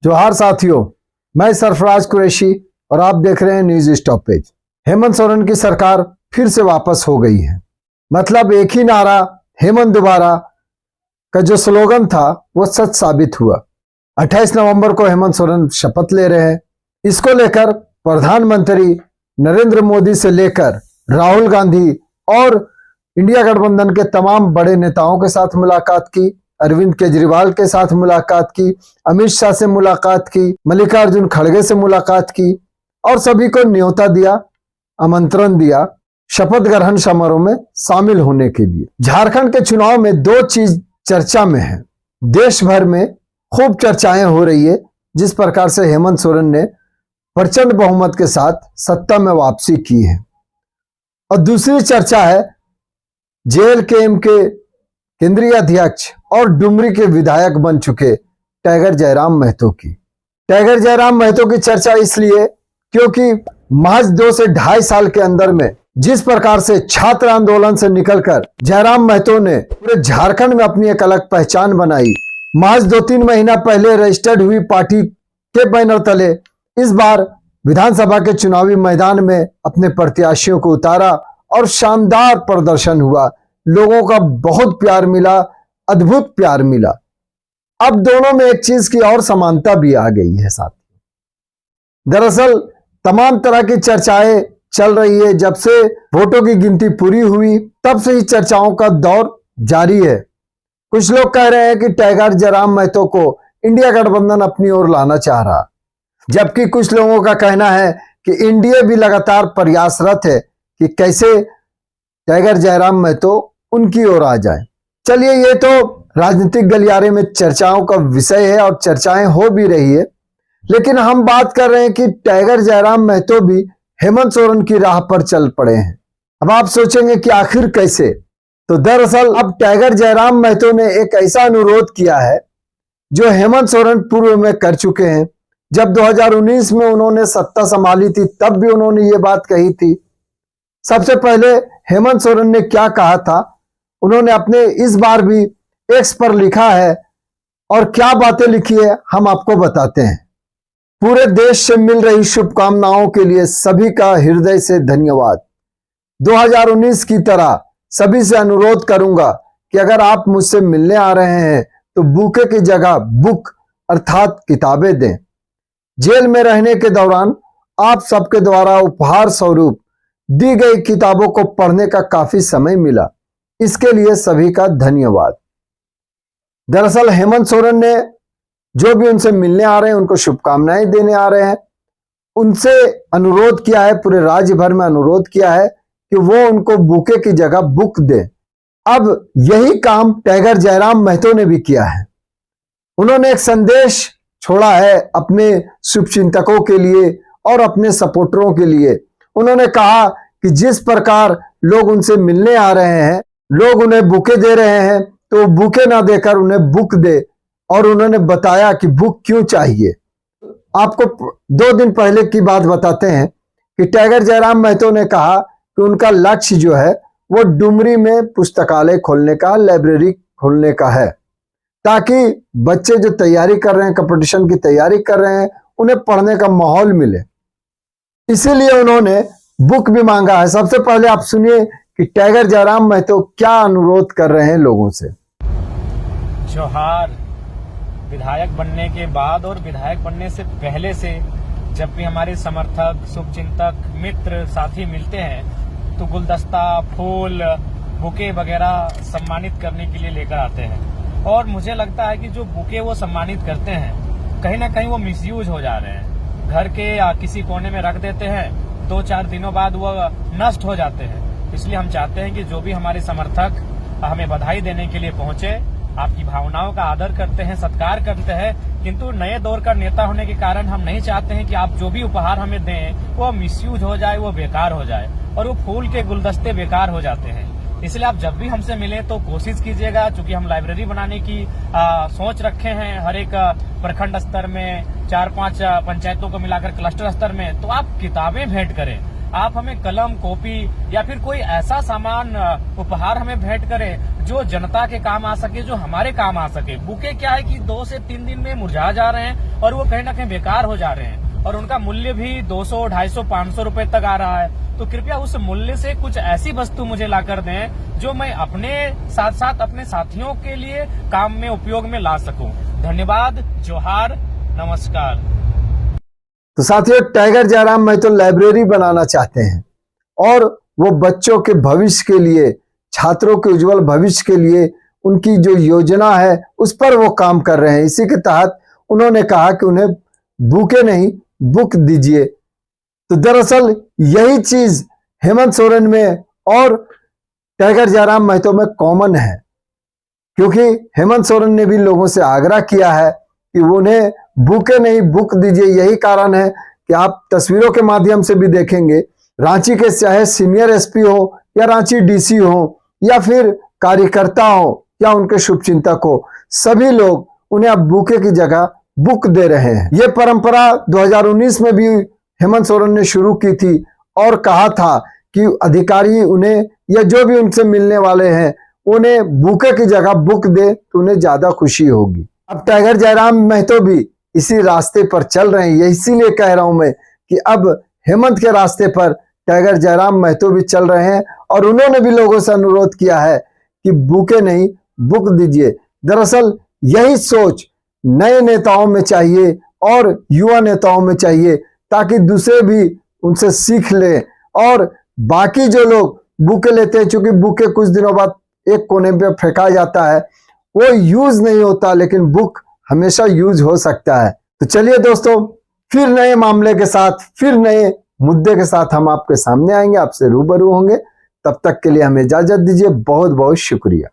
जोहार साथियों, मैं सरफराज कुरैशी और आप देख रहे हैं न्यूज स्टॉपेज। हेमंत सोरेन की सरकार फिर से वापस हो गई है। मतलब एक ही नारा हेमंत दोबारा का जो स्लोगन था वो सच साबित हुआ। 28 नवंबर को हेमंत सोरेन शपथ ले रहे हैं। इसको लेकर प्रधानमंत्री नरेंद्र मोदी से लेकर राहुल गांधी और इंडिया गठबंधन के तमाम बड़े नेताओं के साथ मुलाकात की, अरविंद केजरीवाल के साथ मुलाकात की, अमित शाह से मुलाकात की, मल्लिकार्जुन खड़गे से मुलाकात की और सभी को न्योता दिया, आमंत्रण दिया शपथ ग्रहण समारोह में शामिल होने के लिए। झारखंड के चुनाव में दो चीज चर्चा में है। देश भर में खूब चर्चाएं हो रही है जिस प्रकार से हेमंत सोरेन ने प्रचंड बहुमत के साथ सत्ता में वापसी की है, और दूसरी चर्चा है जेएलकेएम के केंद्रीय अध्यक्ष और डुमरी के विधायक बन चुके टाइगर जयराम महतो की। टाइगर जयराम महतो की चर्चा इसलिए क्योंकि महज 2 से 2.5 साल के अंदर में जिस प्रकार से छात्र आंदोलन से निकलकर जयराम महतो ने पूरे झारखंड में अपनी एक अलग पहचान बनाई, महज 2-3 महीना पहले रजिस्टर्ड हुई पार्टी के बैनर तले इस बार विधानसभा के चुनावी मैदान में अपने प्रत्याशियों को उतारा और शानदार प्रदर्शन हुआ। लोगों का बहुत प्यार मिला, अद्भुत प्यार मिला। अब दोनों में एक चीज की और समानता भी आ गई है साथ। दरअसल तमाम तरह की चर्चाएं चल रही है। जब से वोटों की गिनती पूरी हुई तब से ही चर्चाओं का दौर जारी है। कुछ लोग कह रहे हैं कि टाइगर जयराम महतो को इंडिया गठबंधन अपनी ओर लाना चाह रहा, जबकि कुछ लोगों का कहना है कि एनडीए भी लगातार प्रयासरत है कि कैसे टाइगर जयराम महतो उनकी ओर आ जाए। चलिए, ये तो राजनीतिक गलियारे में चर्चाओं का विषय है और चर्चाएं हो भी रही है, लेकिन हम बात कर रहे हैं कि टाइगर जयराम महतो भी हेमंत सोरेन की राह पर चल पड़े हैं। अब आप सोचेंगे कि आखिर कैसे? तो दरअसल अब टाइगर जयराम महतो ने एक ऐसा अनुरोध किया है जो हेमंत सोरेन पूर्व में कर चुके हैं। जब 2019 में उन्होंने सत्ता संभाली थी तब भी उन्होंने ये बात कही थी। सबसे पहले हेमंत सोरेन ने क्या कहा था, उन्होंने अपने इस बार भी एक्स पर लिखा है, और क्या बातें लिखी है हम आपको बताते हैं। पूरे देश से मिल रही शुभकामनाओं के लिए सभी का हृदय से धन्यवाद। 2019 की तरह सभी से अनुरोध करूंगा कि अगर आप मुझसे मिलने आ रहे हैं तो बुके की जगह बुक अर्थात किताबें दें। जेल में रहने के दौरान आप सबके द्वारा उपहार स्वरूप दी गई किताबों को पढ़ने का काफी समय मिला, इसके लिए सभी का धन्यवाद। दरअसल हेमंत सोरेन ने जो भी उनसे मिलने आ रहे हैं उनको शुभकामनाएं देने आ रहे हैं, उनसे अनुरोध किया है, पूरे राज्य भर में अनुरोध किया है कि वो उनको बुके की जगह बुक दे। अब यही काम टाइगर जयराम महतो ने भी किया है। उन्होंने एक संदेश छोड़ा है अपने शुभचिंतकों के लिए और अपने सपोर्टरों के लिए। उन्होंने कहा कि जिस प्रकार लोग उनसे मिलने आ रहे हैं, लोग उन्हें बुके दे रहे हैं, तो बुके ना देकर उन्हें बुक दे, और उन्होंने बताया कि बुक क्यों चाहिए। आपको 2 दिन पहले की बात बताते हैं कि टाइगर जयराम महतो ने कहा कि उनका लक्ष्य जो है वो डुमरी में पुस्तकालय खोलने का, लाइब्रेरी खोलने का है, ताकि बच्चे जो तैयारी कर रहे हैं, कंपटीशन की तैयारी कर रहे हैं, उन्हें पढ़ने का माहौल मिले। इसीलिए उन्होंने बुक भी मांगा है। सबसे पहले आप सुनिए कि टाइगर जयराम महतो क्या अनुरोध कर रहे हैं लोगों से। जोहार। विधायक बनने के बाद और विधायक बनने से पहले से जब भी हमारे समर्थक, शुभचिंतक, मित्र, साथी मिलते हैं तो गुलदस्ता, फूल, बुके वगैरह सम्मानित करने के लिए लेकर आते हैं। और मुझे लगता है कि जो बुके वो सम्मानित करते हैं कहीं ना कहीं वो मिसयूज हो जा रहे हैं। घर के या किसी कोने में रख देते हैं, 2-4 दिनों बाद वो नष्ट हो जाते हैं। इसलिए हम चाहते हैं कि जो भी हमारे समर्थक हमें बधाई देने के लिए पहुंचे, आपकी भावनाओं का आदर करते हैं, सत्कार करते हैं, किंतु नए दौर का नेता होने के कारण हम नहीं चाहते हैं कि आप जो भी उपहार हमें दें वो मिसयूज हो जाए, वो बेकार हो जाए, और वो फूल के गुलदस्ते बेकार हो जाते हैं। इसलिए आप जब भी हमसे मिले तो कोशिश कीजिएगा, चूंकि हम लाइब्रेरी बनाने की सोच रखे हैं हर एक प्रखंड स्तर में, 4-5 पंचायतों को मिलाकर क्लस्टर स्तर में, तो आप किताबें भेंट करें। आप हमें कलम, कॉपी या फिर कोई ऐसा सामान उपहार हमें भेंट करें जो जनता के काम आ सके, जो हमारे काम आ सके। बुके क्या है कि 2 से 3 दिन में मुरझा जा रहे हैं और वो कहीं ना कहीं बेकार हो जा रहे हैं और उनका मूल्य भी 200, 250, 500 रुपए तक आ रहा है। तो कृपया उस मूल्य से कुछ ऐसी वस्तु मुझे लाकर दें जो मैं अपने साथ साथ अपने साथियों के लिए काम में उपयोग में ला सकूं। धन्यवाद, जोहार, नमस्कार। तो साथियों, टाइगर जयराम महतो लाइब्रेरी बनाना चाहते हैं और वो बच्चों के भविष्य के लिए, छात्रों के उज्जवल भविष्य के लिए उनकी जो योजना है उस पर वो काम कर रहे हैं। इसी के तहत उन्होंने कहा कि उन्हें बुके नहीं बुक दीजिए। तो दरअसल यही चीज हेमंत सोरेन में और टाइगर जयराम महतो में कॉमन है, क्योंकि हेमंत सोरेन ने भी लोगों से आग्रह किया है कि उन्हें बुके नहीं बुक दीजिए। यही कारण है कि आप तस्वीरों के माध्यम से भी देखेंगे, रांची के चाहे सीनियर एसपी हो या रांची डीसी हो या फिर कार्यकर्ता हो या उनके शुभचिंतक हो, सभी लोग उन्हें अब बुके की जगह बुक दे रहे हैं। ये परंपरा 2019 में भी हेमंत सोरेन ने शुरू की थी और कहा था कि अधिकारी उन्हें या जो भी उनसे मिलने वाले हैं उन्हें बुके की जगह बुक दे तो उन्हें ज्यादा खुशी होगी। अब टाइगर जयराम महतो भी इसी रास्ते पर चल रहे हैं। इसीलिए कह रहा हूं मैं कि अब हेमंत के रास्ते पर टाइगर जयराम महतो भी चल रहे हैं और उन्होंने भी लोगों से अनुरोध किया है कि बुके नहीं बुक दीजिए। दरअसल यही सोच नए नेताओं में चाहिए और युवा नेताओं में चाहिए, ताकि दूसरे भी उनसे सीख ले। और बाकी जो लोग बुके लेते हैं, चूंकि बुके कुछ दिनों बाद एक कोने पे फेंका जाता है, वो यूज नहीं होता, लेकिन बुक हमेशा यूज हो सकता है। तो चलिए दोस्तों, फिर नए मामले के साथ, फिर नए मुद्दे के साथ हम आपके सामने आएंगे, आपसे रूबरू होंगे। तब तक के लिए हमें इजाजत दीजिए। बहुत बहुत शुक्रिया।